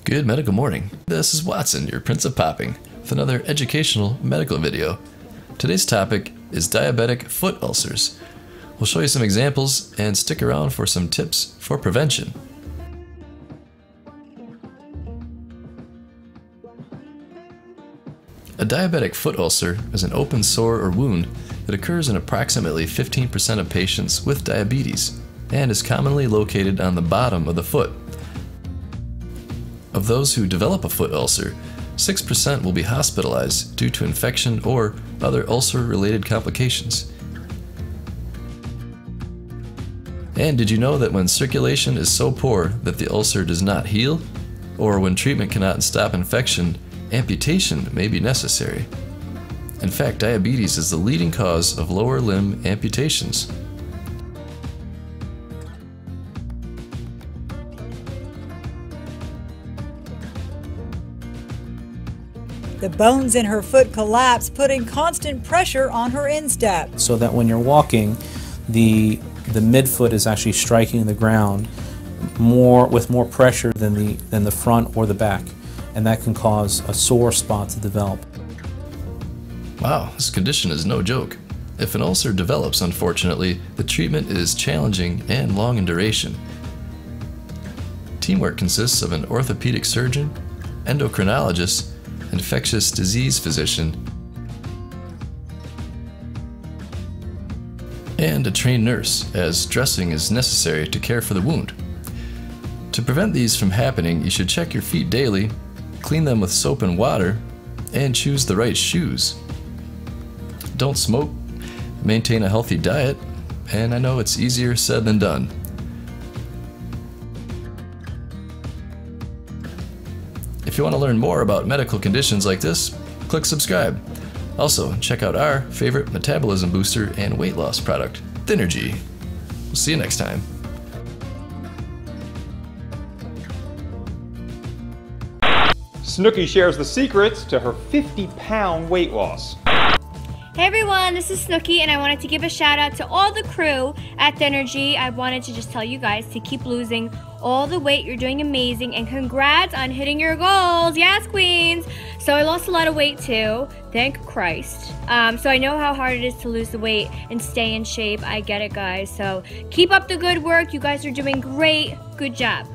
Good medical morning. This is Watson, your Prince of Popping, with another educational medical video. Today's topic is diabetic foot ulcers. We'll show you some examples and stick around for some tips for prevention. A diabetic foot ulcer is an open sore or wound that occurs in approximately 15% of patients with diabetes and is commonly located on the bottom of the foot. Of those who develop a foot ulcer, 6% will be hospitalized due to infection or other ulcer-related complications. And did you know that when circulation is so poor that the ulcer does not heal, or when treatment cannot stop infection, amputation may be necessary? In fact, diabetes is the leading cause of lower limb amputations. The bones in her foot collapse, putting constant pressure on her instep. So that when you're walking, the midfoot is actually striking the ground with more pressure than the front or the back, and that can cause a sore spot to develop. Wow, this condition is no joke. If an ulcer develops, unfortunately, the treatment is challenging and long in duration. Teamwork consists of an orthopedic surgeon, endocrinologist, infectious disease physician, and a trained nurse, as dressing is necessary to care for the wound. To prevent these from happening, you should check your feet daily, clean them with soap and water, and choose the right shoes. Don't smoke, maintain a healthy diet, and I know it's easier said than done. If you want to learn more about medical conditions like this, click subscribe. Also, check out our favorite metabolism booster and weight loss product, Thynergy. We'll see you next time. Snooki shares the secrets to her 50-pound weight loss. Hey everyone, this is Snooki, and I wanted to give a shout out to all the crew at Thynergy. I wanted to just tell you guys to keep losing all the weight. You're doing amazing, and congrats on hitting your goals. Yes, queens. So I lost a lot of weight too, thank Christ. So I know how hard it is to lose the weight and stay in shape. I get it, guys. So keep up the good work. You guys are doing great. Good job.